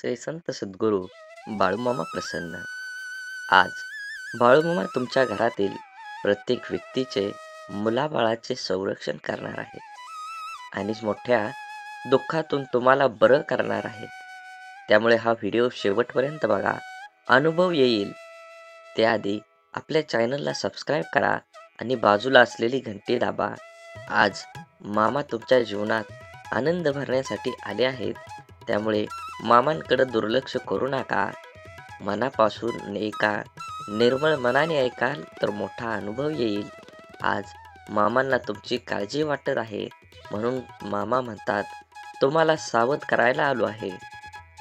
श्री संत सद्गुरू बाळूमामा प्रसन्न. आज बाळूमामा तुमच्या घरातील प्रत्येक व्यक्तीचे मुलाबाळाचे संरक्षण करणार आहेत आणि मोठ्या दुःखातून तुम्हाला बरं करणार आहेत. त्यामुळे हा व्हिडिओ शेवटपर्यंत बघा, अनुभव येईल. त्याआधी आपल्या चॅनलला सबस्क्राईब करा आणि बाजूला असलेली घंटी दाबा. आज मामा तुमच्या जीवनात आनंद भरण्यासाठी आले आहेत. त्यामुळे मामांकडे दुर्लक्ष करू नका. मनापासून ऐका, निर्मळ मनाने ऐकाल तर मोठा अनुभव येईल. आज मामांना तुमची काळजी वाटत आहे, म्हणून मामा म्हणतात, तुम्हाला सावध करायला आलो आहे.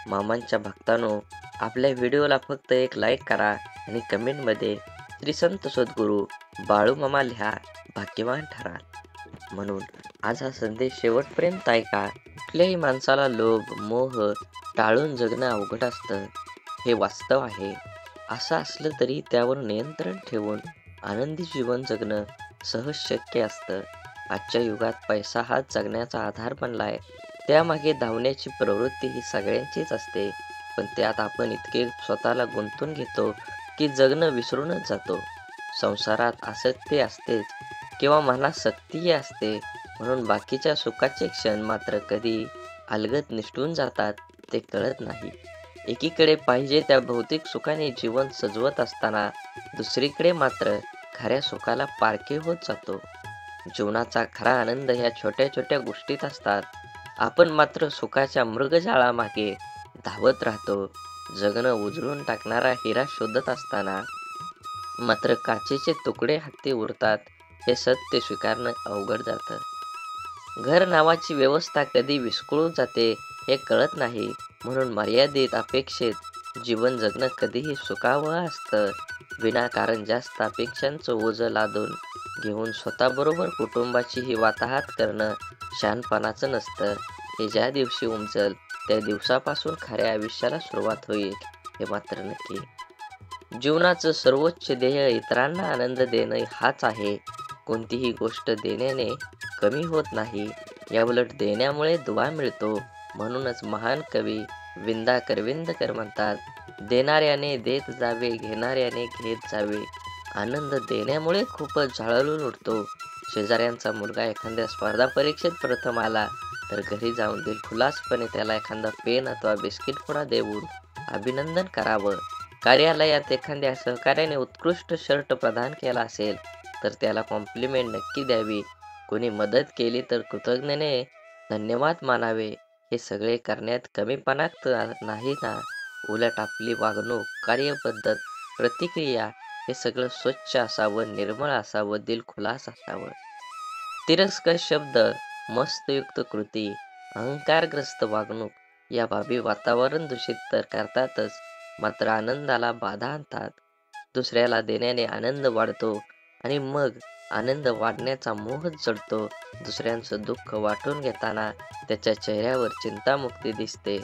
मामांच्या भक्तांनो, आपल्या व्हिडिओला फक्त एक लाईक करा आणि कमेंटमध्ये श्री संत सद्गुरू बाळूमामा लिहा, भाग्यवान ठराल. म्हणून आज हा संदेश शेवटपर्यंत ऐका. कुठल्याही माणसाला लोभ, मोह टाळून जगणं अवघड असतं, हे वास्तव आहे. असं असलं तरी त्यावर नियंत्रण ठेवून आनंदी जीवन जगणं सहज शक्य असतं. आजच्या युगात पैसा हाच जगण्याचा आधार बनलाय. त्यामागे धावण्याची प्रवृत्ती ही सगळ्यांचीच असते, पण त्यात आपण इतके स्वतःला गुंतून घेतो की जगणं विसरूनच जातो. संसारात आसक्ती असतेच किंवा मनात सक्तीही असते, म्हणून बाकीच्या सुखाचे क्षण मात्र कधी अलगद निसटून जातात ते कळत नाही. एकीकडे पाहिजे त्या भौतिक सुखाने जीवन सजवत असताना दुसरीकडे मात्र खऱ्या सुखाला पारखे होत जातो. जीवनाचा खरा आनंद ह्या छोट्या छोट्या गोष्टीत असतात. आपण मात्र सुखाच्या मृगजाळामागे धावत राहतो. जगणं उजळून टाकणारा हिरा शोधत असताना मात्र काचेचे तुकडे हाती उरतात, हे सत्य स्वीकारणं अवघड जातं. घर नावाची व्यवस्था कधी विस्कळून जाते हे कळत नाही, म्हणून मर्यादित अपेक्षेत जीवन जगणं कधीही सुखावह असतं. विनाकारण जास्त अपेक्षांचं ओझं लादून घेऊन स्वतःबरोबर कुटुंबाचीही वाताहत करणं शहाणपणाचं नसतं. हे ज्या दिवशी उमजल त्या दिवसापासून खऱ्या आयुष्याला सुरुवात होईल, हे मात्र नक्की. जीवनाचं सर्वोच्च ध्येय इतरांना आनंद देणं हाच आहे. कोणतीही गोष्ट देण्याने कमी होत नाही, याउलट देण्यामुळे दुवा मिळतो. म्हणूनच महान कवी विंदा करविंदकर म्हणतात, देणाऱ्याने देत जावे, घेणाऱ्याने घेत जावे. आनंद देण्यामुळे खूपच झळाळून उठतो. शेजाऱ्यांचा मुलगा एखाद्या स्पर्धा परीक्षेत प्रथम आला तर घरी जाऊन दिलखुलासपणे त्याला एखादा पेन अथवा बिस्किट पुडा देऊन अभिनंदन करावं. कार्यालयात एखाद्या सहकार्याने उत्कृष्ट शर्ट प्रदान केला असेल तर त्याला कॉम्प्लिमेंट नक्की द्यावी. कोणी मदत केली तर कृतज्ञतेने धन्यवाद मानावे. हे सगळे करण्यात कमीपणा नाही ना. उलट आपली वागणूक, कार्यपद्धत, प्रतिक्रिया हे सगळं स्वच्छ असावं, निर्मळ असावं, दिलखुलास असावं. तिरस्कार शब्द, मस्तयुक्त कृती, अहंकारग्रस्त वागणूक या बाबी वातावरण दूषित तर करतातच, मात्र आनंदाला बाधा आणतात. दुसऱ्याला देण्याने आनंद वाढतो आणि मग आनंद वाढण्याचा मोह जडतो. दुसऱ्यांचं दुःख वाटून घेताना त्याच्या चेहऱ्यावर चिंतामुक्ती दिसते.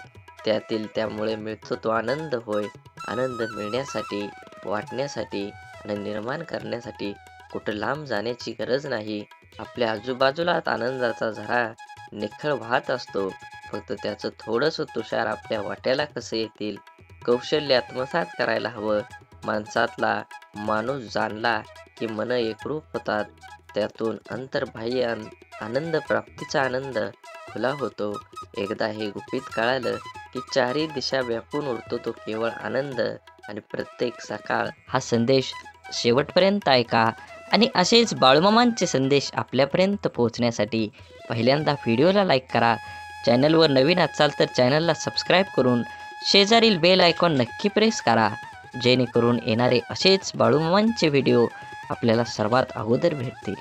त्यामुळे मिळतो तो आनंद होय. आनंद मिळण्यासाठी, वाटण्यासाठी आणि निर्माण करण्यासाठी कुठं लांब जाण्याची गरज नाही. आपल्या आजूबाजूलाच आनंदाचा झरा निखळ वाहत असतो. फक्त त्याचं थोडंसं तुषार आपल्या वाट्याला कसं येतील, कौशल्य आत्मसात करायला हवं. माणसातला माणूस जाणला की मन एकरूप होतात. त्यातून अंतर्बाह्य आनंद प्राप्तीचा आनंद खुला होतो. एकदा हे गुपित कळालं की चारही दिशा व्यापून उरतो तो केवळ आनंद. आणि प्रत्येक सकाळ हा संदेश शेवटपर्यंत ऐका आणि असेच बाळूमामांचे संदेश आपल्यापर्यंत पोहोचण्यासाठी पहिल्यांदा व्हिडिओला लाईक करा. चॅनलवर नवीन असाल तर चॅनलला सबस्क्राईब करून शेजारील बेल आयकॉन नक्की प्रेस करा, जेणेकरून येणारे असेच बाळूमामांचे व्हिडिओ आपल्याला सर्वात अगोदर भेटतील.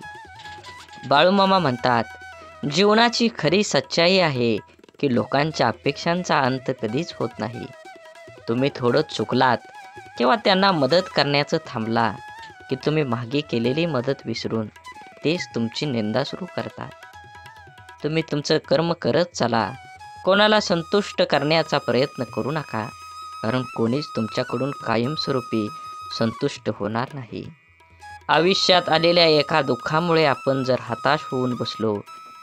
बाळूमामा म्हणतात, जीवनाची खरी सच्चाई आहे की लोकांच्या अपेक्षांचा अंत कधीच होत नाही. तुम्ही थोडं चुकलात किंवा त्यांना मदत करण्याचं थांबला की तुम्ही मागे केलेली मदत विसरून तेच तुमची निंदा सुरू करतात. तुम्ही तुमचं कर्म करत चला. कोणाला संतुष्ट करण्याचा प्रयत्न करू नका, कारण कोणीच तुमच्याकडून कायमस्वरूपी संतुष्ट होणार नाही. आयुष्यात आलेल्या एका दुःखामुळे आपण जर हताश होऊन बसलो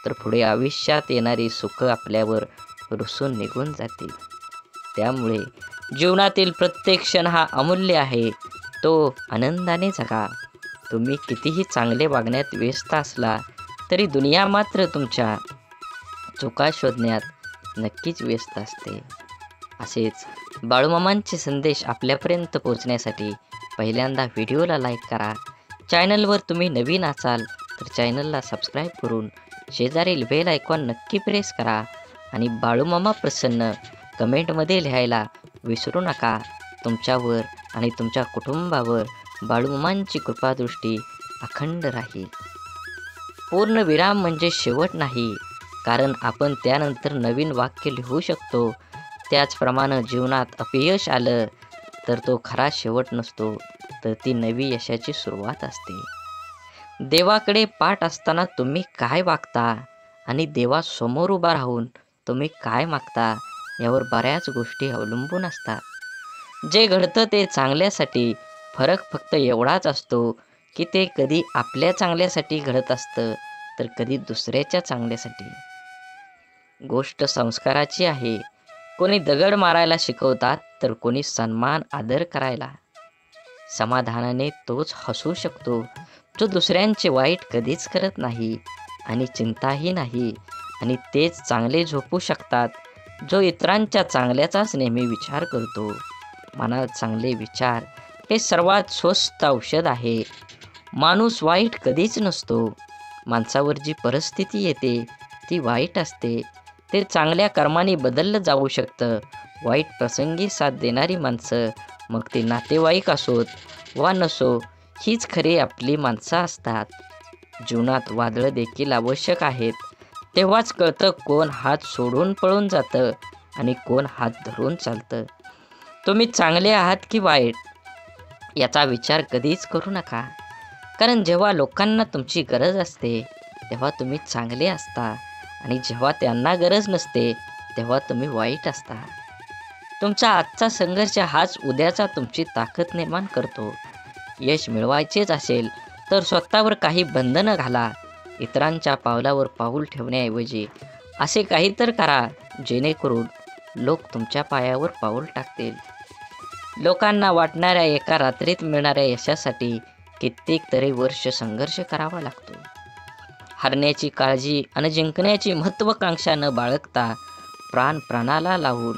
तर पुढे आयुष्यात येणारी सुख आपल्यावर रुसून निघून जातील. त्यामुळे जीवनातील प्रत्येक क्षण हा अमूल्य आहे, तो आनंदाने जगा. तुम्ही कितीही चांगले वागण्यात व्यस्त असला तरी दुनिया मात्र तुमच्या चुका शोधण्यात नक्कीच व्यस्त असते. असेच बाळूमामांचे संदेश आपल्यापर्यंत पोहोचण्यासाठी पहिल्यांदा व्हिडिओला लाईक करा. चॅनलवर तुम्ही नवीन असाल तर चॅनलला सबस्क्राईब करून शेजारील बेल आयकॉन नक्की प्रेस करा आणि बाळूमामा प्रसन्न कमेंटमध्ये लिहायला विसरू नका. तुमच्यावर आणि तुमच्या कुटुंबावर बाळूमामांची कृपादृष्टी अखंड राहील. पूर्णविराम म्हणजे शेवट नाही, कारण आपण त्यानंतर नवीन वाक्य लिहू शकतो. त्याचप्रमाणे जीवनात अपयश आलं तर तो खरा शेवट नसतो, तर ती नवी यशाची सुरुवात असते. देवाकडे पाठ असताना तुम्ही काय वागता आणि देवासमोर उभा राहून तुम्ही काय मागता यावर बऱ्याच गोष्टी अवलंबून असतात. जे घडतं ते चांगल्यासाठी. फरक फक्त एवढाच असतो की ते कधी आपल्या चांगल्यासाठी घडत असतं तर कधी दुसऱ्याच्या चांगल्यासाठी. गोष्ट संस्काराची आहे. कोणी दगड मारायला शिकवतात तर कोणी सन्मान आदर करायला. समाधानाने तोच हसू शकतो जो दुसऱ्यांचे वाईट कधीच करत नाही आणि चिंताही नाही, आणि तेच चांगले झोपू शकतात जो इतरांच्या चांगल्याचाच नेहमी विचार करतो. मनात चांगले विचार हे सर्वात स्वस्त औषध आहे. माणूस वाईट कधीच नसतो. माणसावर जी परिस्थिती येते ती वाईट असते. ते चांगल्या कर्माने बदललं जाऊ शकतं. वाईट प्रसंगी साथ देणारी माणसं, मग ते नातेवाईक असोत वा नसो, हीच खरी आपली माणसं असतात. जीवनात वादळं देखील आवश्यक आहेत. तेव्हाच कळतं कोण हात सोडून पळून जातं आणि कोण हात धरून चालतं. तुम्ही चांगले आहात की वाईट याचा विचार कधीच करू नका, कारण जेव्हा लोकांना तुमची गरज असते तेव्हा तुम्ही चांगले असता आणि जेव्हा त्यांना गरज नसते तेव्हा तुम्ही वाईट असता. तुमचा आजचा संघर्ष हाच उद्याचा तुमची ताकद निर्माण करतो. यश मिळवायचेच असेल तर स्वतःवर काही बंधनं घाला. इतरांच्या पावलावर पाऊल ठेवण्याऐवजी असे काहीतरी करा जेणेकरून लोक तुमच्या पायावर पाऊल टाकतील. लोकांना वाटणाऱ्या एका रात्रीत मिळणाऱ्या यशासाठी कित्येक तरी वर्ष संघर्ष करावा लागतो. हरण्याची काळजी आणि जिंकण्याची महत्त्वाकांक्षा न बाळगता प्राण प्राणाला लावून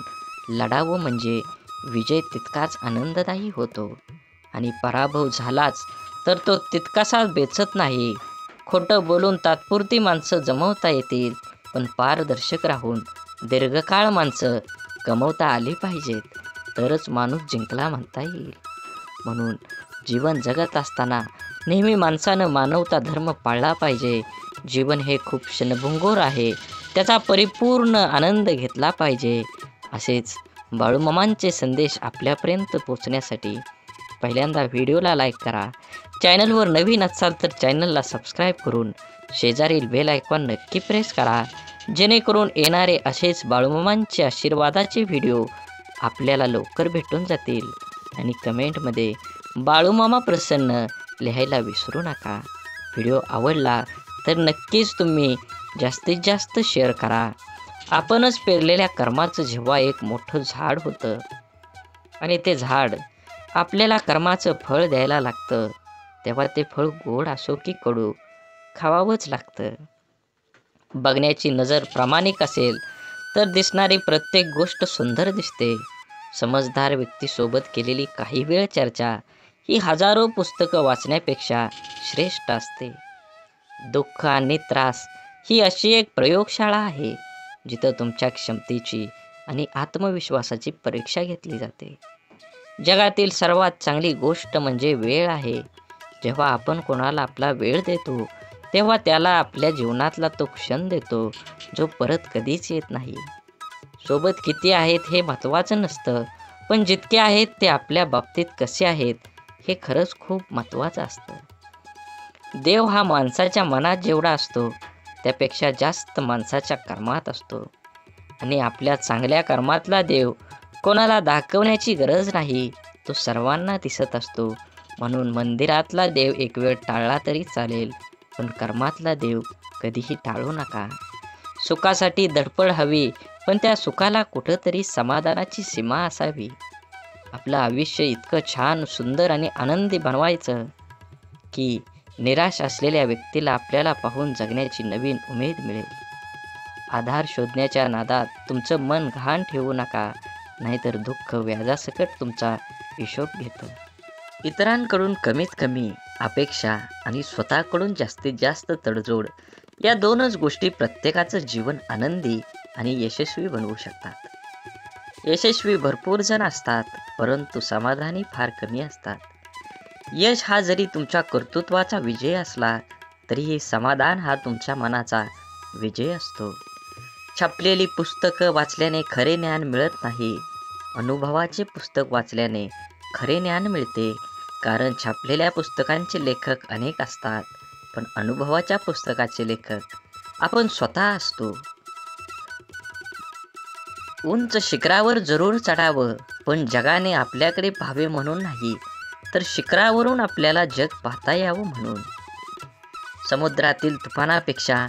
लढावं म्हणजे विजय तितकाच आनंददायी होतो, आणि पराभव झालाच तर तो तितकासाच बेचत नाही. खोटं बोलून तात्पुरती माणसं जमवता येतील, पण पारदर्शक राहून दीर्घकाळ माणसं कमवता आली पाहिजेत, तरच माणूस जिंकला म्हणता येईल. म्हणून जीवन जगत असताना नेहमी माणसानं मानवता धर्म पाळला पाहिजे. जीवन हे खूप क्षणभंगूर आहे, त्याचा परिपूर्ण आनंद घेतला पाहिजे. असेच बाळूमामांचे संदेश आपल्यापर्यंत पोचण्यासाठी पहिल्यांदा व्हिडिओला लाईक करा. चॅनलवर नवीन असाल तर चॅनलला सबस्क्राईब करून शेजारील बेल आयकॉन नक्की प्रेस करा, जेणेकरून येणारे असेच बाळूमामांचे आशीर्वादाचे व्हिडिओ आपल्याला लवकर भेटून जातील. आणि कमेंटमध्ये बाळूमामा प्रसन्न लिहायला विसरू नका. व्हिडिओ आवडला तर नक्कीच तुम्ही जास्तीत जास्त शेअर करा. आपणच पेरलेल्या कर्माचं जेव्हा एक मोठं झाड होतं आणि ते झाड आपल्याला कर्माचं फळ द्यायला लागतं, तेव्हा ते फळ गोड असो की कडू खावावंच लागतं. बघण्याची नजर प्रामाणिक असेल तर दिसणारी प्रत्येक गोष्ट सुंदर दिसते. समजदार व्यक्तीसोबत केलेली काही वेळ चर्चा ही हजारो पुस्तकं वाचण्यापेक्षा श्रेष्ठ असते. दुःख आणि त्रास ही अशी एक प्रयोगशाळा आहे जिथं तुमच्या क्षमतेची आणि आत्मविश्वासाची परीक्षा घेतली जाते. जगातील सर्वात चांगली गोष्ट म्हणजे वेळ आहे. जेव्हा आपण कोणाला आपला वेळ देतो तेव्हा त्याला आपल्या जीवनातला तो क्षण देतो जो परत कधीच येत नाही. सोबत किती आहेत हे महत्त्वाचं नसतं, पण जितके आहेत ते आपल्या बाबतीत कसे आहेत हे खरंच खूप महत्त्वाचं असतं. देव हा माणसाच्या मनात जेवढा असतो त्यापेक्षा जास्त माणसाच्या कर्मात असतो, आणि आपल्या चांगल्या कर्मातला देव कोणाला दाखवण्याची गरज नाही, तो सर्वांना दिसत असतो. म्हणून मंदिरातला देव एक वेळ टाळला तरी चालेल, पण कर्मातला देव कधीही टाळू नका. सुखासाठी धडपड हवी, पण त्या सुखाला कुठंतरी समाधानाची सीमा असावी. आपलं आयुष्य इतकं छान, सुंदर आणि आनंदी बनवायचं की निराश असलेल्या व्यक्तीला आपल्याला पाहून जगण्याची नवीन उमेद मिळेल. आधार शोधण्याच्या नादात तुमचं मन गहाण ठेवू नका, नाहीतर दुःख व्याजासकट तुमचा हिशोब घेतं. इतरांकडून कमीत कमी अपेक्षा आणि स्वतःकडून जास्तीत जास्त तडजोड या दोनच गोष्टी प्रत्येकाचं जीवन आनंदी आणि यशस्वी बनवू शकतात. यशस्वी भरपूर जण असतात, परंतु समाधानी फार कमी असतात. यश हा जरी तुमच्या कर्तृत्वाचा विजय असला, तरीही समाधान हा तुमच्या मनाचा विजय असतो. छापलेली पुस्तकं वाचल्याने खरे ज्ञान मिळत नाही, अनुभवाचे पुस्तक वाचल्याने खरे ज्ञान मिळते. कारण छापलेल्या पुस्तकांचे लेखक अनेक असतात, पण अनुभवाच्या पुस्तकाचे लेखक आपण स्वतः असतो. उंच शिखरावर जरूर चढावं, पण जगाने आपल्याकडे पाहावे म्हणून नाही, तर शिखरावरून आपल्याला जग पाहता यावं म्हणून. समुद्रातील तुफानापेक्षा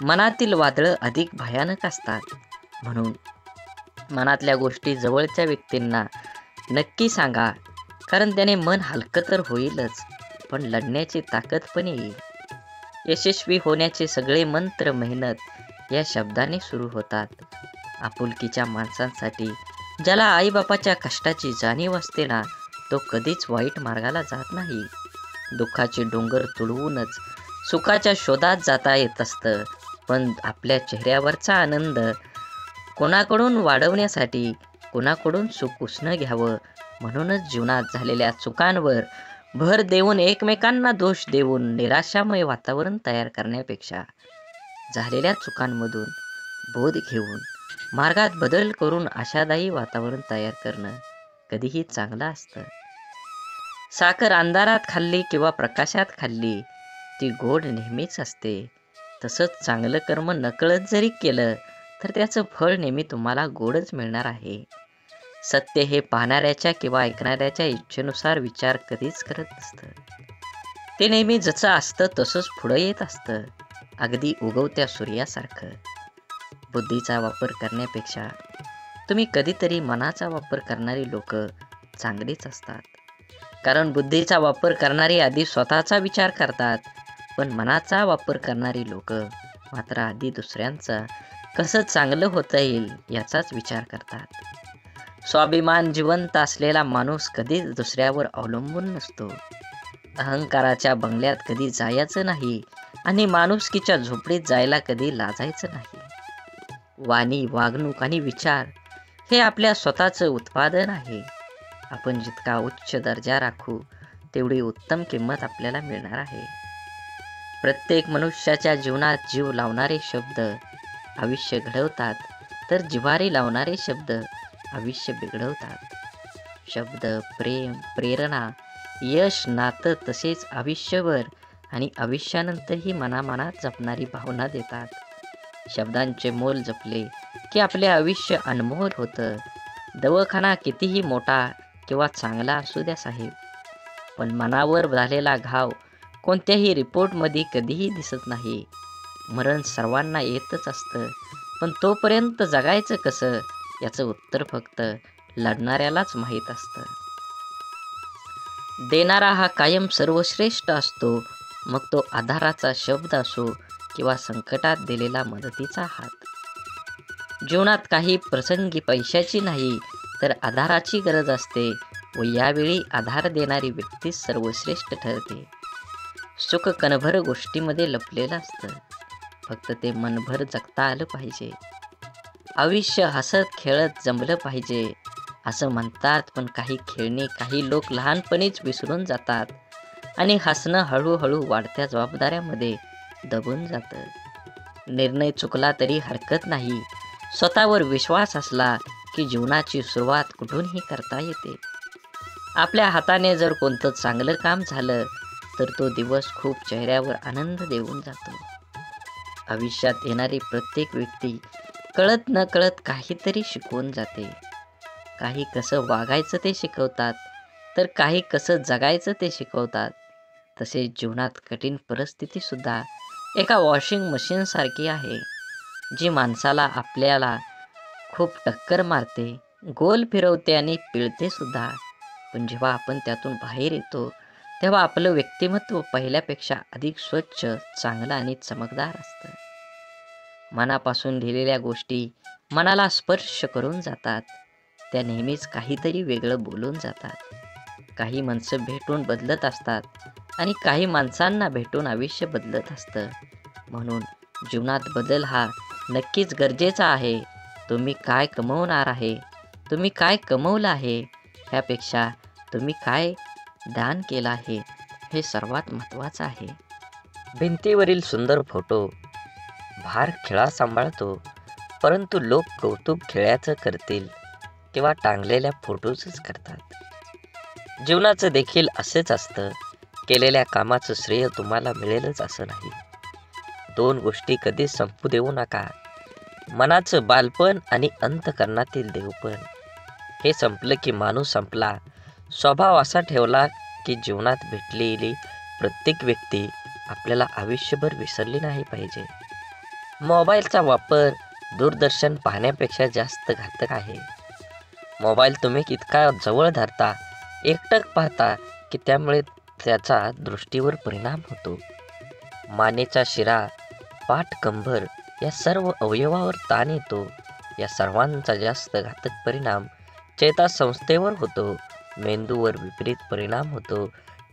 मनातील वादळं अधिक भयानक असतात. म्हणून मनातल्या गोष्टी जवळच्या व्यक्तींना नक्की सांगा, कारण त्याने मन हलकं तर होईलच, पण लढण्याची ताकद पण येईल. यशस्वी होण्याचे सगळे मंत्र मेहनत या शब्दाने सुरू होतात. आपुलकीच्या माणसांसाठी, ज्याला आईबापाच्या कष्टाची जाणीव असते ना, तो कधीच वाईट मार्गाला जात नाही. दुःखाचे डोंगर तुडवूनच सुखाच्या शोधात जाता येत असतं, पण आपल्या चेहऱ्यावरचा आनंद कोणाकडून वाढवण्यासाठी कोणाकडून सुख उसणं घ्यावं, म्हणूनच जीवनात झालेल्या चुकांवर भर देऊन एकमेकांना दोष देऊन निराशामय वातावरण तयार करण्यापेक्षा झालेल्या चुकांमधून बोध घेऊन मार्गात बदल करून आशादायी वातावरण तयार करणं कधीही चांगलं असतं. साखर अंधारात खाल्ली किंवा प्रकाशात खाल्ली, ती गोड नेहमीच असते. तसंच चांगलं कर्म नकळत जरी केलं, तर त्याचं फळ नेहमी तुम्हाला गोडच मिळणार आहे. सत्य हे पाहणाऱ्याच्या किंवा ऐकणाऱ्याच्या इच्छेनुसार विचार कधीच करत नसतं. ते नेहमी जसं असतं तसंच पुढं येत असतं, अगदी उगवत्या सूर्यासारखं. बुद्धीचा वापर करण्यापेक्षा तुम्ही कधीतरी मनाचा वापर करणारी लोक चांगलीच असतात. कारण बुद्धीचा वापर करणारी आधी स्वतःचा विचार करतात, पण मनाचा वापर करणारी लोक मात्र आधी दुसऱ्यांचा कसं चांगलं होता येईल याचाच विचार करतात. स्वाभिमान जिवंत असलेला माणूस कधीच दुसऱ्यावर अवलंबून नसतो. अहंकाराच्या बंगल्यात कधी जायचं नाही आणि माणुसकीच्या झोपडीत जायला कधी लाजायचं नाही. वाणी, वागणूक आणि विचार हे आपल्या स्वतःचं उत्पादन आहे. आपण जितका उच्च दर्जा राखू, तेवढी उत्तम किंमत आपल्याला मिळणार आहे. प्रत्येक मनुष्याच्या जीवनात जीव लावणारे शब्द आयुष्य घडवतात, तर जिव्हारी लावणारे शब्द आयुष्य बिघडवतात. शब्द, प्रेम, प्रेरणा, यश, नातं तसेच आयुष्यभर आणि आयुष्यानंतरही मनामनात जपणारी भावना देतात. शब्दांचे मोल जपले की आपले आयुष्य अनमोल होतं. दवाखाना कितीही मोठा किंवा चांगला असू द्या साहेब, पण मनावर झालेला घाव कोणत्याही रिपोर्टमध्ये कधीही दिसत नाही. मरण सर्वांना येतच असतं, पण तोपर्यंत जगायचं कसं याचं उत्तर फक्त लढणाऱ्यालाच माहीत असतं. देणारा हा कायम सर्वश्रेष्ठ असतो, मग तो आधाराचा शब्द असो किंवा संकटात दिलेला मदतीचा हात. जीवनात काही प्रसंगी पैशाची नाही, तर आधाराची गरज असते व यावेळी आधार देणारी व्यक्ती सर्वश्रेष्ठ ठरते. सुख कणभर गोष्टीमध्ये लपलेलं असतं, फक्त ते मनभर जगता आलं पाहिजे. आयुष्य हसत खेळत जमलं पाहिजे असं म्हणतात, पण काही खेळणी काही लोक लहानपणीच विसरून जातात आणि हसणं हळूहळू वाढत्या जबाबदाऱ्यामध्ये दबून जातं. निर्णय चुकला तरी हरकत नाही, स्वतःवर विश्वास असला की जीवनाची सुरुवात कुठूनही करता येते. आपल्या हाताने जर कोणतं चांगलं काम झालं, तर तो दिवस खूप चेहऱ्यावर आनंद देऊन जातो. आयुष्यात येणारी प्रत्येक व्यक्ती कळत न कळत काहीतरी शिकवून जाते. काही कसं वागायचं ते शिकवतात, तर काही कसं जगायचं ते शिकवतात. तसेच जीवनात कठीण परिस्थितीसुद्धा एका वॉशिंग मशीनसारखी आहे. जी माणसाला आपल्याला खूप टक्कर मारते, गोल फिरवते आणि पिळते सुद्धा. पण जेव्हा आपण त्यातून बाहेर येतो, तेव्हा आपलं व्यक्तिमत्व पहिल्यापेक्षा अधिक स्वच्छ, चांगलं आणि चमकदार असतं. मनापासून लिहिलेल्या गोष्टी मनाला स्पर्श करून जातात. त्या नेहमीच काहीतरी वेगळं बोलून जातात. काही माणसं भेटून बदलत असतात आणि काही माणसांना भेटून आयुष्य बदलत असतं. म्हणून जीवनात बदल हा नक्कीच गरजेचा आहे. तुम्ही काय कमवणार आहे, तुम्ही काय कमवलं आहे, ह्यापेक्षा तुम्ही काय दान केलं आहे, हे सर्वात महत्त्वाचं आहे. भिंतीवरील सुंदर फोटो भार खिळा सांभाळतो, परंतु लोक कौतुक खिळ्याचं करतील किंवा टांगलेल्या फोटोचंच करतात. जीवनाचं देखील असेच असतं. केलेल्या कामाचं श्रेय तुम्हाला मिळेलच असं नाही. दोन गोष्टी कधीच संपू देऊ नका. मनाचं बालपण आणि अंतःकरणातील देवपण. हे संपलं की माणूस संपला. स्वभाव असा ठेवला की जीवनात भेटलेली प्रत्येक व्यक्ती आपल्याला आयुष्यभर विसरली नाही पाहिजे. मोबाईलचा वापर दूरदर्शन पाहण्यापेक्षा जास्त घातक आहे. मोबाईल तुम्ही इतका जवळ धरता, एकटक पाहता की त्यामुळे त्याचा दृष्टीवर परिणाम होतो. मानेचा शिरा, पाठ, कंबर या सर्व अवयवावर ताण येतो. या सर्वांचा जास्त घातक परिणाम चेतासंस्थेवर होतो. मेंदूवर विपरीत परिणाम होतो.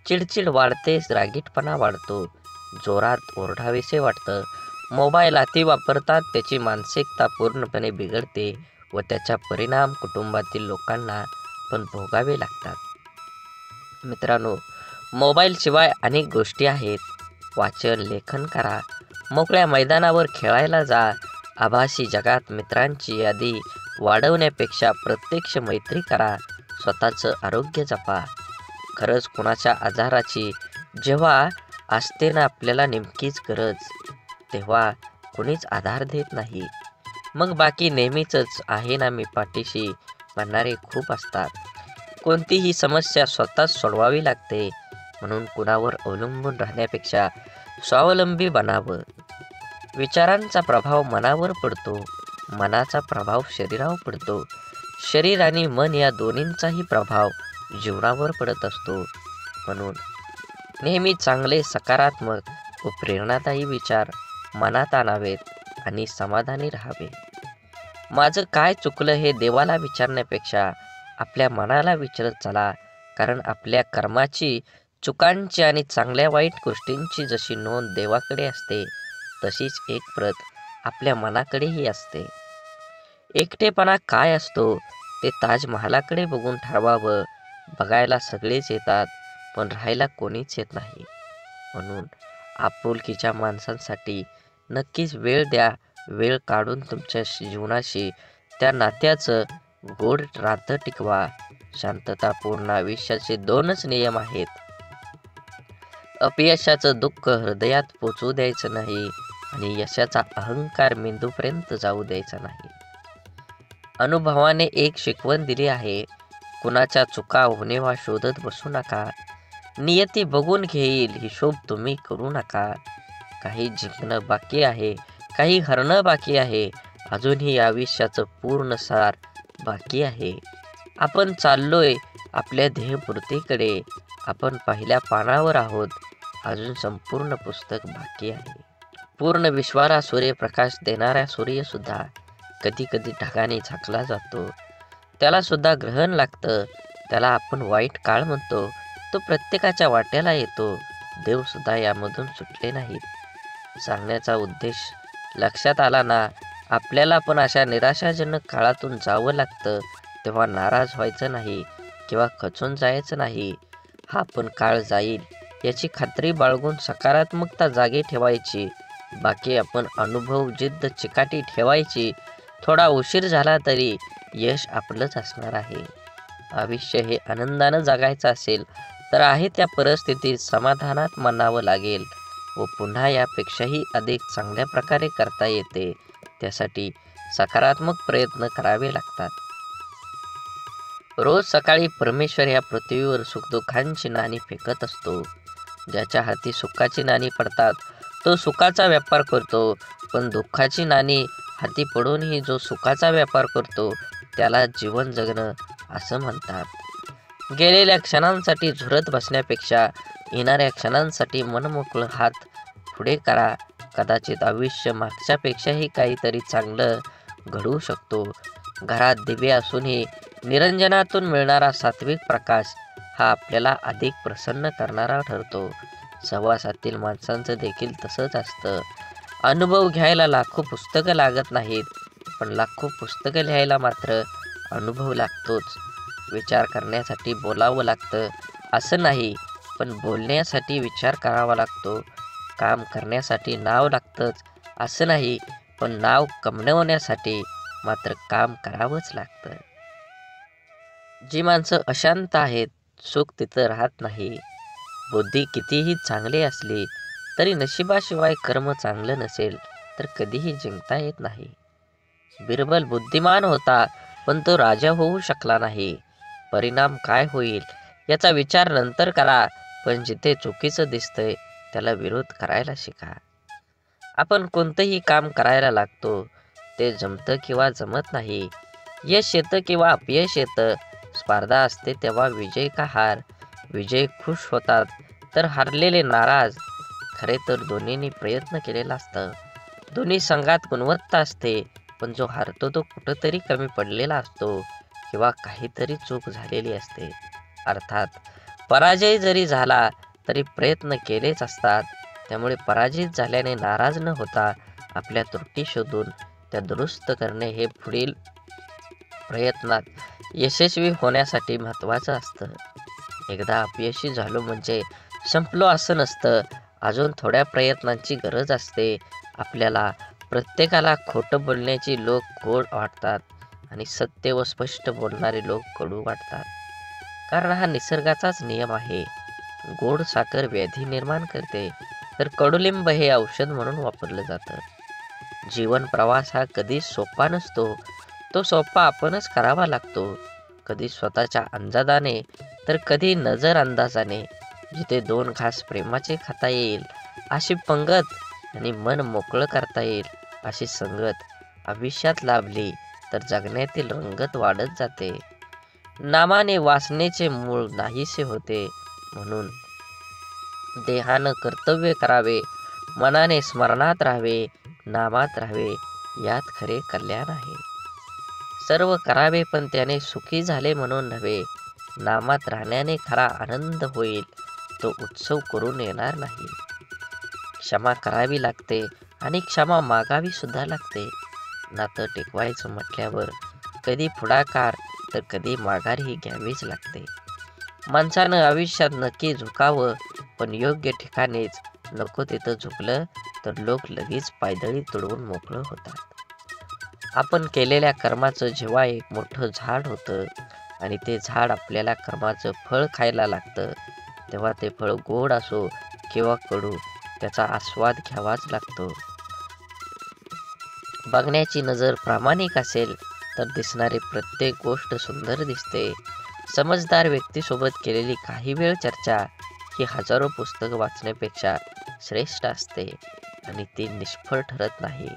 चिडचिड वाढते, रागीटपणा वाढतो, जोरात ओरडावेसे वाटतं. मोबाईल अति वापरतात त्याची मानसिकता पूर्णपणे बिघडते व त्याचा परिणाम कुटुंबातील लोकांना पण भोगावे लागतात. मित्रांनो, मोबाईलशिवाय अनेक गोष्टी आहेत. वाचन, लेखन करा, मोकळ्या मैदानावर खेळायला जा. आभासी जगात मित्रांची यादी वाढवण्यापेक्षा प्रत्यक्ष मैत्री करा. स्वतःचं आरोग्य जपा. खरंच कोणाच्या आजाराची जेव्हा असते ना आपल्याला नेमकीच गरज, तेव्हा कोणीच आधार देत नाही. मग बाकी नेहमीचंच आहे ना मी पाठीशी म्हणणारे खूप असतात. कोणतीही समस्या स्वतःच सोडवावी लागते. म्हणून कुणावर अवलंबून राहण्यापेक्षा स्वावलंबी बनावं. विचारांचा प्रभाव मनावर पडतो, मनाचा प्रभाव शरीरावर पडतो, शरीर आणि मन या दोन्हींचाही प्रभाव जीवनावर पडत असतो. म्हणून नेहमी चांगले, सकारात्मक व प्रेरणादायी विचार मनात आणावेत आणि समाधानी राहावे. माझं काय चुकलं हे देवाला विचारण्यापेक्षा आपल्या मनाला विचारत चला. कारण आपल्या कर्माची, चुकांची आणि चांगल्या वाईट गोष्टींची जशी नोंद देवाकडे असते, तशीच एक प्रत आपल्या मनाकडेही असते. एकटेपणा काय असतो ते ताजमहालाकडे बघून ठरवावं. बघायला सगळेच येतात, पण राहायला कोणीच येत नाही. म्हणून आपुलकीच्या माणसांसाठी नक्कीच वेळ द्या. वेळ काढून तुमच्या जीवनाशी, त्या नात्याचं गोड नातं टिकवा. शांततापूर्ण आयुष्याचे दोनच नियम आहेत. अपयशाचं दुःख हृदयात पोचू द्यायचं नाही आणि यशाचा अहंकार मेंदूपर्यंत जाऊ द्यायचा नाही. अनुभवाने एक शिकवण दिली आहे. कुणाच्या चुका होणेवा शोधत बसू नका. नियती बघून घेईल, हिशोब तुम्ही करू नका. काही जिंकणं बाकी आहे, काही हरणं बाकी आहे. अजूनही आयुष्याचं पूर्ण सार बाकी आहे. आपण चाललोय आपल्या ध्येयपूर्तीकडे. आपण पहिल्या पानावर आहोत. अजून संपूर्ण पुस्तक बाकी आहे. पूर्ण विश्वाला सूर्यप्रकाश देणारा सूर्यसुद्धा कधी कधी ढगाने झाकला जातो. त्याला सुद्धा ग्रहण लागतं. त्याला आपण वाईट काळ म्हणतो. तो प्रत्येकाच्या वाट्याला येतो. देवसुद्धा यामधून सुटले नाहीत. सांगण्याचा उद्देश लक्षात आला ना? आपल्याला पण अशा निराशाजनक काळातून जावं लागतं, तेव्हा नाराज व्हायचं नाही किंवा खचून जायचं नाही. हा पण काळ जाईल याची खात्री बाळगून सकारात्मकता जागी ठेवायची. बाकी आपण अनुभव, जिद्द, चिकाटी ठेवायची. थोडा उशीर झाला तरी यश आपलंच असणार आहे. आयुष्य हे आनंदानं जगायचं असेल तर आहे त्या परिस्थितीत समाधानात मानावं लागेल व पुन्हा यापेक्षाही अधिक चांगल्या प्रकारे करता येते. त्यासाठी सकारात्मक प्रयत्न करावे लागतात. रोज सकाळी परमेश्वर या पृथ्वीवर सुखदुःखांची नाणी फेकत असतो. ज्याच्या हाती सुखाची नाणी पडतात तो सुखाचा व्यापार करतो, पण दुःखाची नाणी हाती पडूनही जो सुखाचा व्यापार करतो त्याला जीवन जगणं असं म्हणतात. गेलेल्या क्षणांसाठी झुरत बसण्यापेक्षा येणाऱ्या क्षणांसाठी मनमोकळं हात पुढे करा. कदाचित आयुष्य मागच्यापेक्षाही काहीतरी चांगलं घडवू शकतो. घरात दिवे असूनही निरंजनातून मिळणारा सात्विक प्रकाश हा आपल्याला अधिक प्रसन्न करणारा ठरतो. सहवासातील माणसांचं देखील तसंच असतं. अनुभव घ्यायला लाखो पुस्तकं लागत नाहीत, पण लाखो पुस्तकं लिहायला मात्र अनुभव लागतोच. विचार करण्यासाठी बोलावं लागतं असं नाही, पण बोलण्यासाठी विचार करावा लागतो. काम करण्यासाठी नाव लागतंच असं नाही, पण नाव कमवण्यासाठी मात्र काम करावंच लागतं. जी माणसं अशांत आहेत, सुख तिथं राहत नाही. बुद्धी कितीही चांगली असली तरी नशिबाशिवाय कर्म चांगलं नसेल तर कधीही जिंकता येत नाही. बिरबल बुद्धिमान होता, पण तो राजा होऊ शकला नाही. परिणाम काय होईल याचा विचार नंतर करा, पण जिथे चुकीचं दिसतंय त्याला विरोध करायला शिका. आपण कोणतंही काम करायला लागतो, ते जमतं किंवा जमत नाही, यश येतं किंवा अपयश येतं, स्पर्धा असते तेव्हा विजय का हार, विजय खुश होतात तर हारलेले नाराज. खरे तर दोन्हींनी प्रयत्न केलेला असतं. दोन्ही संघात गुणवत्ता असते, पण जो हारतो तो कुठंतरी कमी पडलेला असतो किंवा काहीतरी चूक झालेली असते. अर्थात पराजय जरी झाला तरी प्रयत्न केलेच असतात. त्यामुळे पराजित झाल्याने नाराज न होता आपल्या त्रुटी शोधून त्या दुरुस्त करणे हे पुढील प्रयत्नात यशस्वी होण्यासाठी महत्त्वाचं असतं. एकदा अपयशी झालो म्हणजे संपलो असं नसतं. अजून थोड्या प्रयत्नांची गरज असते. आपल्याला प्रत्येकाला खोटं बोलण्याची लोक गोड वाटतात आणि सत्य व स्पष्ट बोलणारे लोक कडू वाटतात. कारण हा निसर्गाचाच नियम आहे. गोड साखर व्याधी निर्माण करते, तर कडुलिंब हे औषध म्हणून वापरलं जातं. जीवन प्रवास हा कधी सोपा नसतो. तो सोपा आपणच करावा लागतो. कधी स्वतःच्या अंदाजाने तर कधी नजर अंदाजाने. जिथे 2 घास प्रेमाचे खाता येईल अशी पंगत आणि मन मोकळं करता येईल अशी संगत आयुष्यात लाभली तर जगण्यातील रंगत वाढत जाते. नामाने वासनेचे मूळ नाहीसे होते. म्हणून देहानं कर्तव्य करावे, मनाने स्मरणात राहावे, नामात राहावे, यात खरे कल्याण आहे. सर्व करावे पण त्याने सुखी झाले म्हणून नव्हे. नामात राहण्याने खरा आनंद होईल, तो उत्सव करून येणार नाही. क्षमा करावी लागते आणि क्षमा मागावी सुद्धा लागते. नातं टिकवायचं म्हटल्यावर कधी पुढाकार तर कधी माघारही घ्यावीच लागते. माणसानं आयुष्यात नक्की झुकावं, पण योग्य ठिकाणीच. नको तिथं झुकलं तर लोक लगेच पायदळी तुडवून मोकळं होतात. आपण केलेल्या कर्माचं जेव्हा एक मोठं झाड होतं आणि ते झाड आपल्याला कर्माचं फळ खायला लागतं, तेव्हा ते फळ गोड असो किंवा कडू, त्याचा आस्वाद घ्यावाच लागतो. बघण्याची नजर प्रामाणिक असेल तर दिसणारी प्रत्येक गोष्ट सुंदर दिसते. समजदार व्यक्तीसोबत केलेली काही वेळ चर्चा ही हजारो पुस्तकं वाचण्यापेक्षा श्रेष्ठ असते आणि ती निष्फळ ठरत नाही.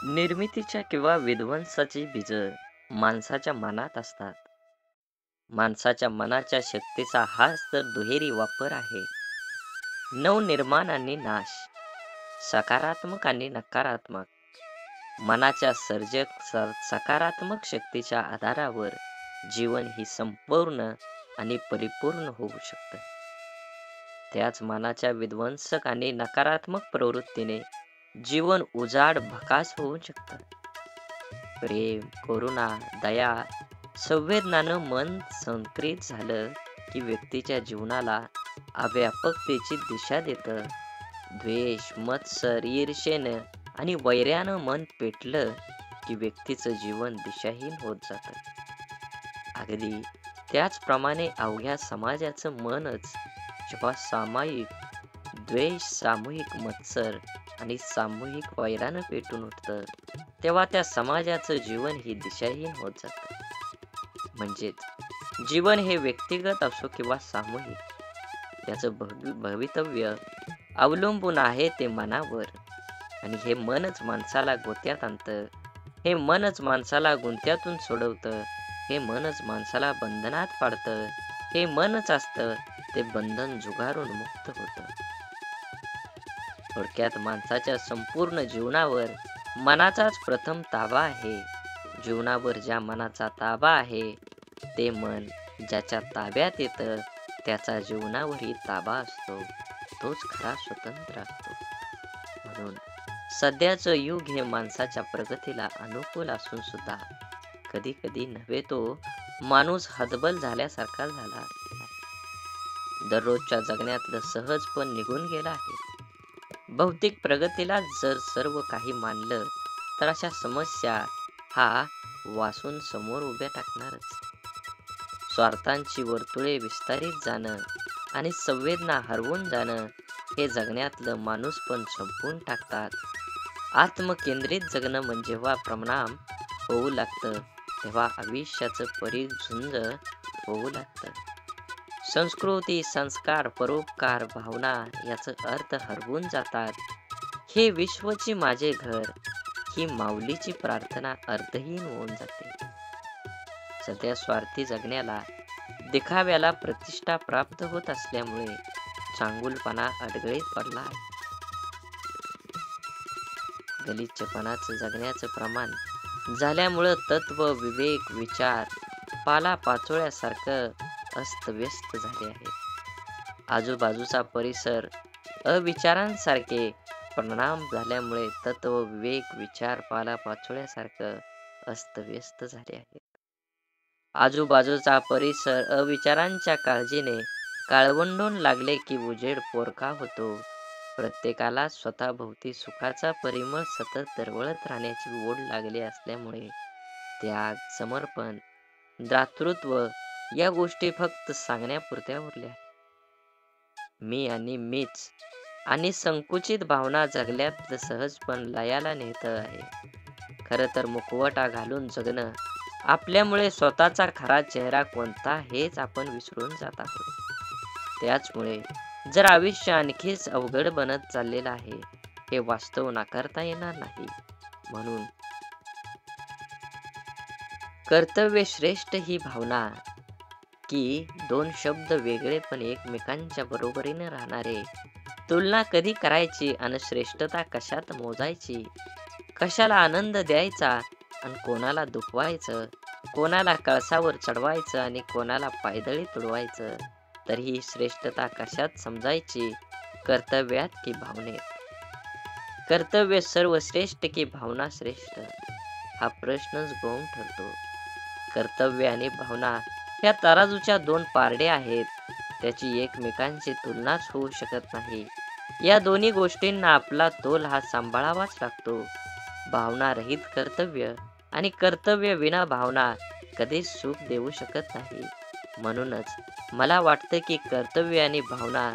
निर्मितीच्या किंवा विध्वंसाची बीजं माणसाच्या मनात असतात. माणसाच्या मनाच्या शक्तीचा हाच तर दुहेरी वापर आहे. नवनिर्माण आणि नाश, सकारात्मक आणि नकारात्मक. मनाच्या सकारात्मक शक्तीच्या आधारावर जीवन ही संपूर्ण आणि परिपूर्ण होऊ शकतं. त्याच मनाच्या विध्वंसक आणि नकारात्मक प्रवृत्तीने जीवन उजाड भकास होऊ शकतं. प्रेम, करुणा, दया, संवेदनानं मन संक्रित झालं की व्यक्तीच्या जीवनाला अव्यापकतेची दिशा देतं. द्वेष, मत्सर, ईर्षेनं आणि वैर्यानं मन पेटलं की व्यक्तीचं जीवन दिशाहीन होत जातं. अगदी त्याचप्रमाणे अवघ्या समाजाचं मनच जेव्हा सामायिक द्वेष, सामूहिक मत्सर आणि सामूहिक वैरानं पेटून उठतं, तेव्हा त्या समाजाचं जीवन ही दिशाहीन होत जातं. म्हणजेच जीवन हे व्यक्तिगत असो किंवा सामूहिक, त्याचं भवितव्य अवलंबून आहे ते मनावर, आणि हे मनच माणसाला गोत्यात आणतं हे मनच माणसाला गुंत्यातून सोडवतं. हे मनच माणसाला बंधनात पाडतं. हे मनच असतं ते बंधन झुगारून मुक्त होतं. थोडक्यात माणसाच्या संपूर्ण जीवनावर मनाचाच प्रथम ताबा आहे. जीवनावर ज्या मनाचा ताबा आहे ते मन ज्याच्या ताब्यात येतं त्याचा जीवनावरही ताबा असतो. तोच खरा स्वतंत्र असतो. म्हणून सध्याचं युग हे माणसाच्या प्रगतीला अनुकूल असून सुद्धा कधी कधी नव्हे तो माणूस हतबल झाल्यासारखा झाला आहे. दररोजच्या जगण्यातलं सहजपण निघून गेलं आहे. भौतिक प्रगतीला जर सर्व काही मानलं तर अशा समस्या हा वासून समोर उभ्या टाकणारच. स्वार्थांची वर्तुळे विस्तारित जाणं आणि संवेदना हरवून जाणं हे जगण्यातलं माणूसपण संपवून टाकतात. आत्मकेंद्रित जगणं म्हणजे जेव्हा परिणाम होऊ लागतं तेव्हा आयुष्याचं परिझुंज होऊ लागतं. संस्कृती, संस्कार, परोपकार, भावना याचा अर्थ हरवून जातात. हे विश्वची माझे घर ही माऊलीची प्रार्थना अर्थहीन होऊन जाते. सध्या स्वार्थी जगण्याला, दिखाव्याला प्रतिष्ठा प्राप्त होत असल्यामुळे चांगुलपणा अडगळीत पडला आहे. गलिच्छपणाचं जगण्याचं प्रमाण झाल्यामुळं तत्व, विवेक, विचार पालापाचोळ्यासारखं अस्तव्यस्त झाले आहे. आजूबाजूचा परिसर अविचारांसारखे परिणाम झाल्यामुळे तत्व, विवेक, विचार पालापाचोळ्यासारखं अस्तव्यस्त झाले आहे. आजूबाजूचा परिसर अविचारांच्या काळजीने काळवंडून लागले की उजेड पोरका होतो. प्रत्येकाला स्वतःभोवती सुखाचा परिमळ सतत दरवळत राहण्याची ओढ लागली असल्यामुळे त्याग, समर्पण, दातृत्व या गोष्टी फक्त सांगण्यापुरत्या उरल्या. मी आणि मीच आणि संकुचित भावना जगल्यात सहजपण लयाला नेतं आहे. खरं तर मुखवटा घालून जगणं आपल्यामुळे स्वतःचा खरा चेहरा कोणता हेच आपण विसरून जात आहोत. त्याचमुळे जर आयुष्य आणखीच अवघड बनत चाललेलं आहे हे वास्तव नाकारता येणार नाही. म्हणून कर्तव्य श्रेष्ठ ही भावना की दोन शब्द वेगळे पण एकमेकांच्या बरोबरीने राहणारे, तुलना कधी करायची आणि श्रेष्ठता कशात मोजायची, कशाला आनंद द्यायचा आणि कोणाला दुखवायचं, कोणाला कळसावर चढवायचं आणि कोणाला पायदळी तुडवायचं, तर ही श्रेष्ठता कशात समजायची, कर्तव्यात की भावनेत? कर्तव्य सर्वश्रेष्ठ की भावना श्रेष्ठ हा प्रश्नच गौण ठरतो. कर्तव्य आणि भावना ह्या तराजूच्या दोन पारडे आहेत. त्याची एकमेकांची तुलनाच होऊ शकत नाही. या दोन्ही गोष्टींना आपला तोल हा सांभाळावाच लागतो. भावना रहित कर्तव्य आणि कर्तव्य विना भावना कधीच सुख देऊ शकत नाही. म्हणूनच मला वाटतं की कर्तव्य आणि भावना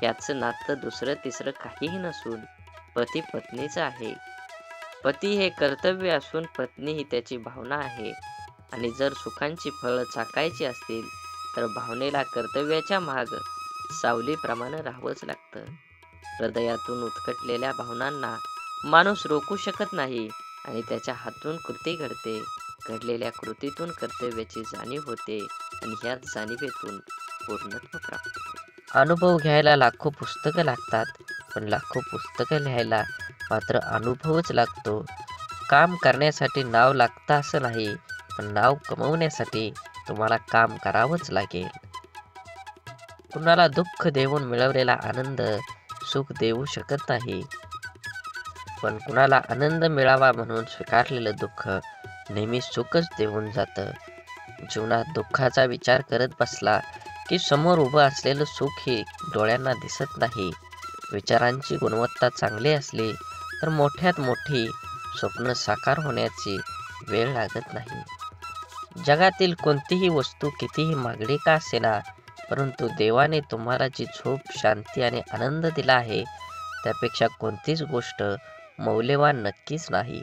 याचं नातं दुसरं तिसरं काहीही नसून पती पत्नीचं आहे. पती हे कर्तव्य असून पत्नी ही त्याची भावना आहे. आणि जर सुखांची फळं चाखायची असतील तर भावनेला कर्तव्याच्या माग सावलीप्रमाणे राहावंच लागतं. हृदयातून उत्कटलेल्या भावनांना माणूस रोखू शकत नाही आणि त्याच्या हातून कृती घडते. घडलेल्या कृतीतून कर्तव्याची जाणीव होते आणि ह्याच जाणीवेतून पूर्णत्व प्राप्त होते. अनुभव घ्यायला लाखो पुस्तकं लागतात, पण लाखो पुस्तकं लिहायला मात्र अनुभवच लागतो. काम करण्यासाठी नाव लागतं असं नाही, पण नाव कमवण्यासाठी तुम्हाला काम करावंच लागेल. कुणाला दुःख देऊन मिळवलेला आनंद सुख देऊ शकत नाही, पण कुणाला आनंद मिळावा म्हणून स्वीकारलेलं दुःख नेहमी सुखच देऊन जातं. जीवनात दुःखाचा विचार करत बसला की समोर उभं असलेलं सुख हे डोळ्यांना दिसत नाही. विचारांची गुणवत्ता चांगली असली तर मोठ्यात मोठी स्वप्न साकार होण्याची वेळ लागत नाही. जगातील कोणतीही वस्तू कितीही महागडी का असेना, परंतु देवाने तुम्हाला जी झोप, शांती आणि आनंद दिला आहे त्यापेक्षा कोणतीच गोष्ट मौल्यवान नक्कीच नाही.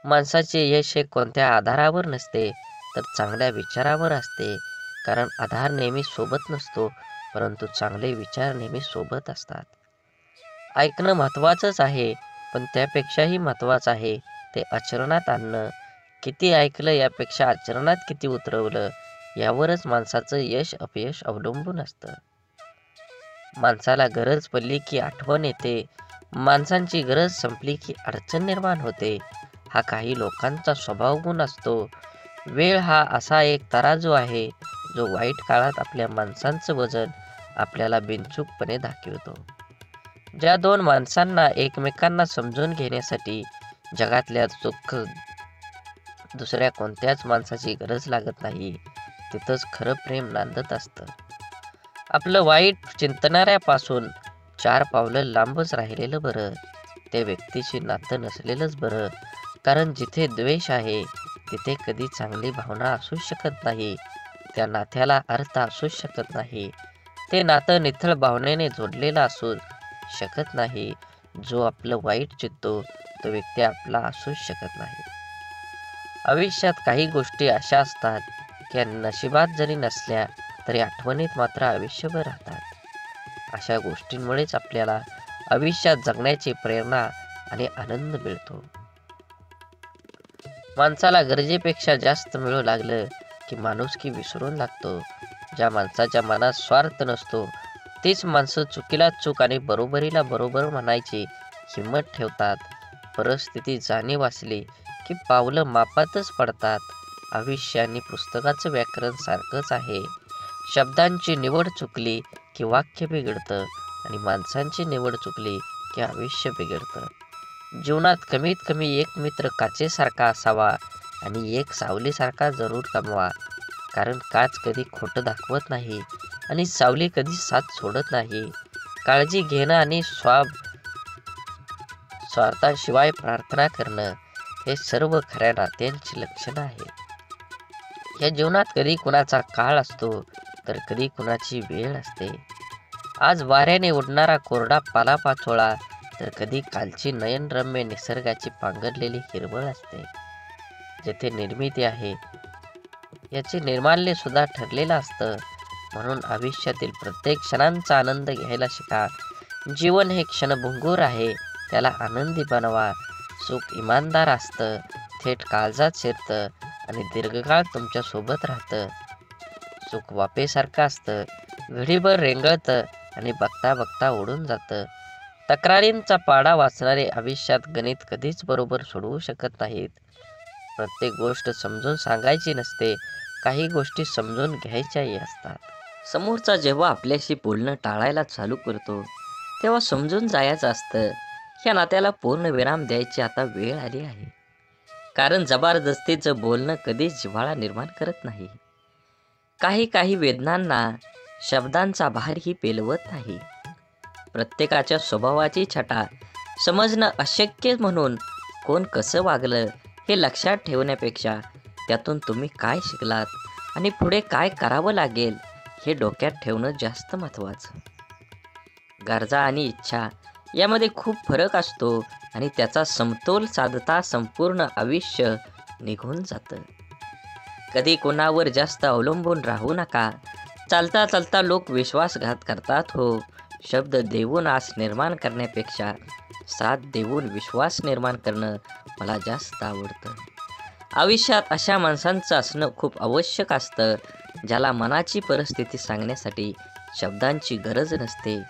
माणसाचे यश हे कोणत्या आधारावर नसते तर चांगल्या विचारावर असते. कारण आधार नेहमी सोबत नसतो, परंतु चांगले विचार नेहमी सोबत असतात. ऐकणं महत्त्वाचंच आहे, पण त्यापेक्षाही महत्त्वाचं आहे ते आचरणात आणणं. किती ऐकलं यापेक्षा आचरणात किती उतरवलं यावरच माणसाचं यश अपयश अवलंबून असतं. माणसाला गरज पडली की आठवण येते, माणसांची गरज संपली की अडचण निर्माण होते. हा काही लोकांचा स्वभाव गुण असतो. वेळ हा असा एक तराजू आहे जो वाईट काळात आपल्या माणसांचं वजन आपल्याला बिनचूकपणे दाखवतो. ज्या दोन माणसांना एकमेकांना समजून घेण्यासाठी जगातल्या दुसऱ्या कोणत्याच माणसाची गरज लागत नाही, तिथंच खरं प्रेम नांदत असतं. आपलं वाईट चिंतणाऱ्यापासून 4 पावलं लांबच राहिलेलं बरं. त्या व्यक्तीशी नातं नसलेलंच बरं. कारण जिथे द्वेष आहे तिथे कधी चांगली भावना असू शकत नाही. त्या नात्याला अर्थ असू शकत नाही. ते नातं निथळ भावनेने जोडलेलं असू शकत नाही. जो आपलं वाईट चित्तो तो व्यक्ती आपला असूच शकत नाही. आयुष्यात काही गोष्टी अशा असतात की नशिबात जरी नसल्या तरी आठवणीत मात्र आयुष्यभर राहतात. अशा गोष्टींमुळेच आपल्याला आयुष्यात जगण्याची प्रेरणा आणि आनंद मिळतो. माणसाला गरजेपेक्षा जास्त मिळू लागलं की माणुसकी विसरून लागतो. ज्या माणसाच्या मनात स्वार्थ नसतो तीच माणसं चुकीला चूक आणि बरोबरीला बरोबर म्हणायची हिंमत ठेवतात. परिस्थिती जाणीव असली की पावलं मापातच पडतात. आयुष्य आणि पुस्तकाचं व्याकरण सारखंच आहे. शब्दांची निवड चुकली की वाक्य बिघडतं आणि माणसांची निवड चुकली की आयुष्य बिघडतं. जीवनात कमीत कमी एक मित्र काचेसारखा असावा आणि एक सावलीसारखा जरूर कमवा. कारण काच कधी खोटं दाखवत नाही आणि सावली कधी साथ सोडत नाही. काळजी घेणं आणि स्वार्थाशिवाय प्रार्थना करणं हे सर्व खऱ्या नात्यांची लक्षणं आहेत. या जीवनात कधी कुणाचा काळ असतो तर कधी कुणाची वेळ असते. आज वाऱ्याने उडणारा कोरडा पालापाचोळा तर कधी कालची नयनरम्य निसर्गाची पांघरलेली हिरवळ असते. जेथे निर्मिती आहे याचे निर्माल्य सुद्धा ठरलेलं असतं. म्हणून आयुष्यातील प्रत्येक क्षणांचा आनंद घ्यायला शिका. जीवन हे क्षणभंगूर आहे, त्याला आनंदी बनवा. सुख इमानदार असतं, थेट काळजात शिरतं आणि दीर्घकाळ तुमच्या सोबत राहतं. सुख वाफेसारखं असतं, घडीभर रेंगळतं आणि बघता बघता उडून जातं. तक्रारींचा पाडा वाचणारे आयुष्यात गणित कधीच बरोबर सोडवू शकत नाहीत. प्रत्येक गोष्ट समजून सांगायची नसते, काही गोष्टी समजून घ्यायच्याही असतात. समोरचा जेव्हा आपल्याशी बोलणं टाळायला चालू करतो तेव्हा समजून जायचं असतं ह्या नात्याला पूर्ण विराम द्यायची आता वेळ आली आहे. कारण जबरदस्तीचं बोलणं कधीच जिव्हाळा निर्माण करत नाही. काही वेदनांना शब्दांचा भारही पेलवत नाही. प्रत्येकाच्या स्वभावाची छटा समजणं अशक्य म्हणून कोण कसं वागलं हे लक्षात ठेवण्यापेक्षा त्यातून तुम्ही काय शिकलात आणि पुढे काय करावं लागेल हे डोक्यात ठेवणं जास्त महत्त्वाचं. गरजा आणि इच्छा यामध्ये खूप फरक असतो आणि त्याचा समतोल साधता संपूर्ण आयुष्य निघून जातं. कधी कोणावर जास्त अवलंबून राहू नका. चालता चालता लोक विश्वासघात करतात हो. शब्द देऊन आस निर्माण करण्यापेक्षा साथ देऊन विश्वास निर्माण करणं मला जास्त आवडतं. आयुष्यात अशा माणसांचं असणं खूप आवश्यक असतं ज्याला मनाची परिस्थिती सांगण्यासाठी शब्दांची गरज नसते.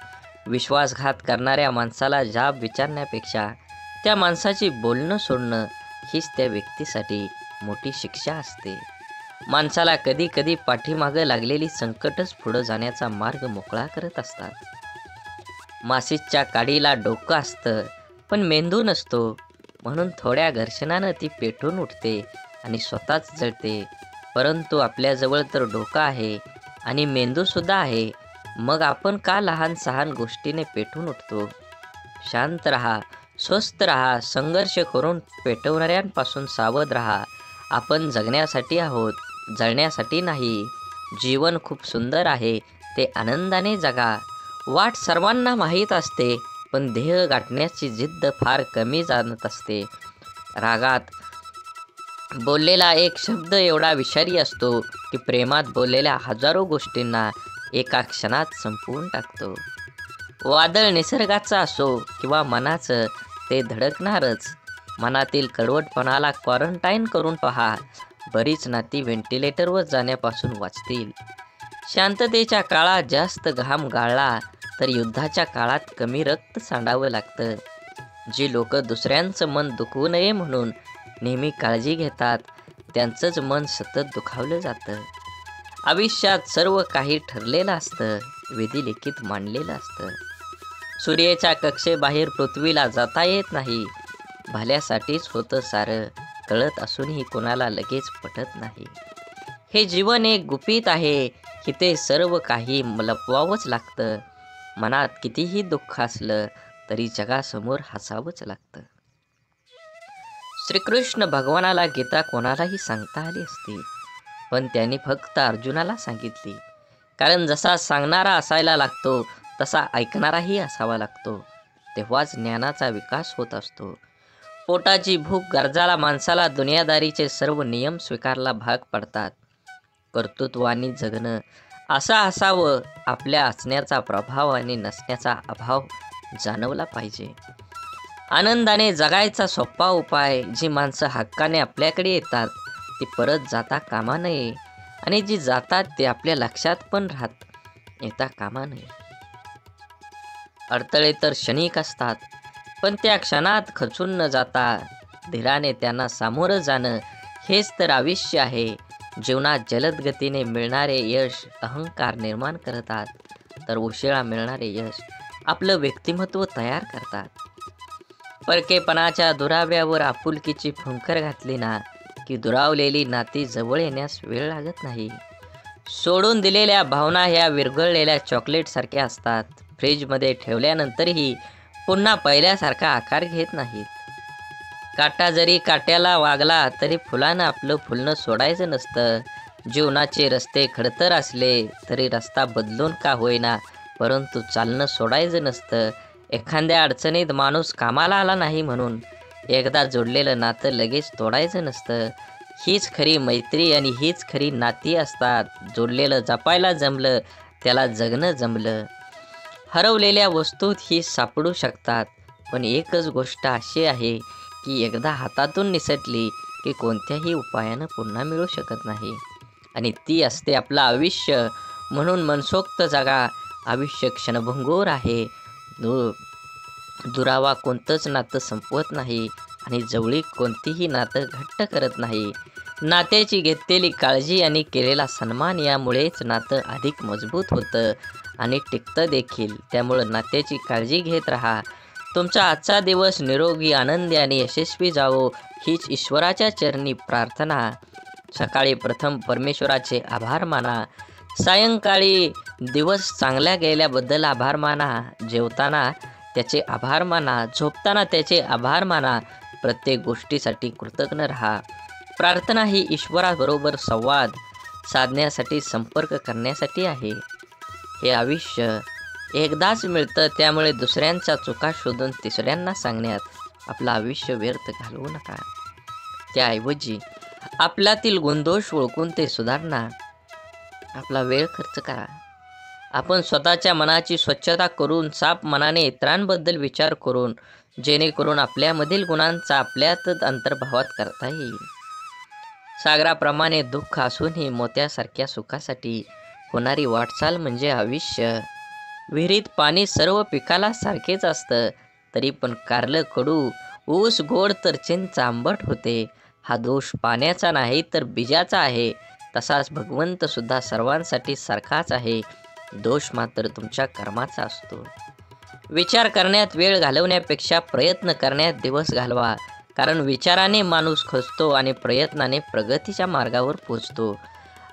विश्वासघात करणाऱ्या माणसाला जाब विचारण्यापेक्षा त्या माणसाची बोलणं सोडणं हीच त्या व्यक्तीसाठी मोठी शिक्षा असते. माणसाला कधी कधी पाठीमागं लागलेली संकटच पुढं जाण्याचा मार्ग मोकळा करत असतात. माशीच्या काडीला डोकं असतं पण मेंदू नसतो, म्हणून थोड्या घर्षणानं ती पेटून उठते आणि स्वतःच जळते. परंतु आपल्याजवळ तर डोकं आहे आणि मेंदूसुद्धा आहे, मग आपण का लहान सहान गोष्टीने पेटून उठतो? शांत राहा, स्वस्थ राहा, संघर्ष करून पेटवणाऱ्यांपासून सावध राहा. आपण जगण्यासाठी आहोत, जळण्यासाठी नाही. जीवन खूप सुंदर आहे, ते आनंदाने जगा. वाट सर्वांना माहीत असते, पण ध्येय गाठण्याची जिद्द फार कमी जाणत असते. रागात बोललेला एक शब्द एवढा विषारी असतो की प्रेमात बोललेल्या हजारो गोष्टींना एका क्षणात संपवून टाकतो. वादळ निसर्गाचं असो किंवा मनाचं, ते धडकणारच. मनातील कडवटपणाला क्वारंटाईन करून पहा. बरीच नाती व्हेंटिलेटरवर जाण्यापासून वाचतील. शांततेच्या काळात जास्त घाम गाळला तर युद्धाच्या काळात कमी रक्त सांडावं लागतं. जी लोक दुसऱ्यांचं मन दुखवू नये म्हणून नेहमी काळजी घेतात त्यांचंच मन सतत दुखावलं जातं. आयुष्यात सर्व काही ठरलेलं असतं, विधिलिखित मांडलेलं असतं. सूर्याच्या कक्षेबाहेर पृथ्वीला जाता येत नाही. भल्यासाठीच होतं सारं, कळत असूनही कोणाला लगेच पटत नाही. हे जीवन एक गुपित आहे, इथे सर्व काही लपवावंच लागतं. मनात कितीही दुःख असलं तरी जगासमोर हसावंच लागतं. श्रीकृष्ण भगवानाला गीता कोणालाही सांगता आली असती, पण त्यांनी फक्त अर्जुनाला सांगितली. कारण जसा सांगणारा असायला लागतो तसा ऐकणाराही असावा लागतो. तेव्हाच ज्ञानाचा विकास होत असतो. पोटाची भूक गरजाला माणसाला दुनियादारीचे सर्व नियम स्वीकारला भाग पडतात. कर्तृत्वानी जगणं असं असावं, आपल्या असण्याचा प्रभाव आणि नसण्याचा अभाव जाणवला पाहिजे. आनंदाने जगायचा सोपा उपाय, जी माणसं हक्काने आपल्याकडे येतात ती परत जाता कामा नये, आणि जी जातात ते आपल्या लक्षात पण येता कामा नये. अडथळे तर क्षणिक असतात, पण त्या क्षणात खचून न जाता धीराने त्यांना सामोरं जाणं हेच तर आयुष्य आहे. जीवनात जलद गतीने मिळणारे यश अहंकार निर्माण करतात, तर उशिरा मिळणारे यश आपलं व्यक्तिमत्व तयार करतात. परकेपणाच्या दुराव्यावर आपुलकीची फुंकर घातली ना की दुरावलेली नाती जवळ येण्यास वेळ लागत नाही. सोडून दिलेल्या भावना ह्या विरघळलेल्या चॉकलेटसारख्या असतात. फ्रीजमध्ये ठेवल्यानंतरही पुन्हा पहिल्यासारखा आकार घेत नाहीत. काटा जरी काट्याला वागला तरी फुलानं आपलं फुलणं सोडायचं नसतं. जीवनाचे रस्ते खडतर असले तरी रस्ता बदलून का होईना, परंतु चालणं सोडायचं नसतं. एखाद्या अडचणीत माणूस कामाला आला नाही म्हणून एकदा जोडलेलं नातं लगेच तोडायचं नसतं. हीच खरी मैत्री आणि हीच खरी नाती असतात. जोडलेलं जपायला जमलं त्याला जगणं जमलं. हरवलेल्या वस्तूत ही सापडू शकतात, पण एकच गोष्ट अशी आहे की एकदा हातातून निसटली की कोणत्याही उपायानं पुन्हा मिळू शकत नाही, आणि ती असते आपलं आयुष्य. म्हणून मनसोक्त जगा. आयुष्य क्षणभंगूर आहे. दुरावा कोणतंच नातं संपवत नाही आणि जवळीक कोणतीही नातं घट्ट करत नाही. नात्याची घेतलेली काळजी आणि केलेला सन्मान यामुळेच नातं अधिक मजबूत होतं आणि टिकतं देखील. त्यामुळं नात्याची काळजी घेत राहा. तुमचा आजचा दिवस निरोगी, आनंदी आणि यशस्वी जावो हीच ईश्वराच्या चरणी प्रार्थना. सकाळी प्रथम परमेश्वराचे आभार माना. सायंकाळी दिवस चांगल्या गेल्याबद्दल आभार माना. जेवताना त्याचे आभार माना. झोपताना त्याचे आभार माना. प्रत्येक गोष्टीसाठी कृतज्ञ राहा. प्रार्थना ही ईश्वराबरोबर संवाद साधण्यासाठी, संपर्क करण्यासाठी आहे. हे आयुष्य एकदाच मिळतं, त्यामुळे दुसऱ्यांच्या चुका शोधून तिसऱ्यांना सांगण्यात आपलं आयुष्य व्यर्थ घालवू नका. त्याऐवजी आपल्यातील गुणदोष ओळखून ते सुधारणा आपला वेळ खर्च करा. आपण स्वतःच्या मनाची स्वच्छता करून, साफ मनाने इतरांबद्दल विचार करून, जेणेकरून आपल्यामधील गुणांचा आपल्यातच अंतर्भावात करता येईल. सागराप्रमाणे दुःख असूनही मोत्यासारख्या सुखासाठी होणारी वाटचाल म्हणजे आयुष्य. विहिरीत पाणी सर्व पिकाला सारखेच असतं, तरी पण कारलं कडू, ऊस गोड तर चिंच आंबट होते. हा दोष पाण्याचा नाही तर बीजाचा आहे. तसाच भगवंत सुद्धा सर्वांसाठी सारखाच आहे. दोष मात्र तुमच्या कर्माचा असतो. विचार करण्यात वेळ घालवण्यापेक्षा प्रयत्न करण्यात दिवस घालवा. कारण विचाराने माणूस खचतो आणि प्रयत्नाने प्रगतीच्या मार्गावर पोचतो.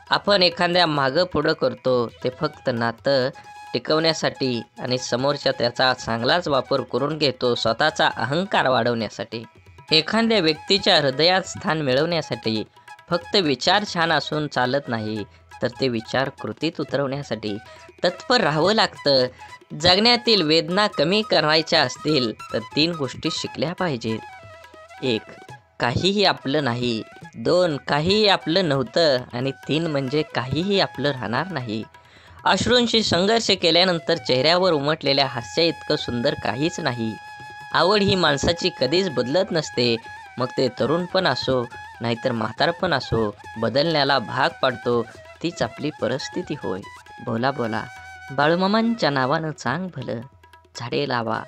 आपण एखाद्या मागं पुढं करतो ते फक्त नातं टिकवण्यासाठी आणि समोरच्या त्याचा चांगलाच वापर करून घेतो स्वतःचा अहंकार वाढवण्यासाठी. एखाद्या व्यक्तीच्या हृदयात स्थान मिळवण्यासाठी फक्त विचार छान असून चालत नाही, तर ते विचार कृतीत उतरवण्यासाठी तत्पर राहावं लागतं. जगण्यातील वेदना कमी करायच्या असतील तर 3 गोष्टी शिकल्या पाहिजेत. 1. काहीही आपलं नाही. 2. काहीही आपलं नव्हतं. आणि 3 म्हणजे काहीही आपलं राहणार नाही. अश्रूंशी संघर्ष केल्यानंतर चेहऱ्यावर उमटलेल्या हास्य इतकं सुंदर काहीच नाही. आवड ही माणसाची कधीच बदलत नसते. मग ते तरुणपण असो नाहीतर म्हातारपण असो, बदलण्याला भाग पाडतो तीच आपली परिस्थिती होय. बोला बोला बाळूमामांच्या नावानं चांग भलं. झाडे लावा,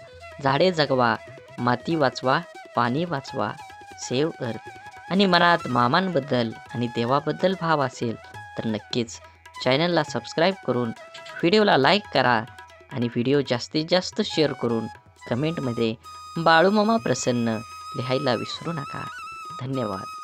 झाडे जगवा, माती वाचवा, पाणी वाचवा, सेव्ह अर्थ. आणि मनात मामांबद्दल आणि देवाबद्दल भाव असेल तर नक्कीच चॅनलला सबस्क्राईब करून व्हिडिओला लाईक करा आणि व्हिडिओ जास्तीत जास्त शेअर करून कमेंटमध्ये बाळूमामा प्रसन्न लिहायला विसरू नका. धन्यवाद.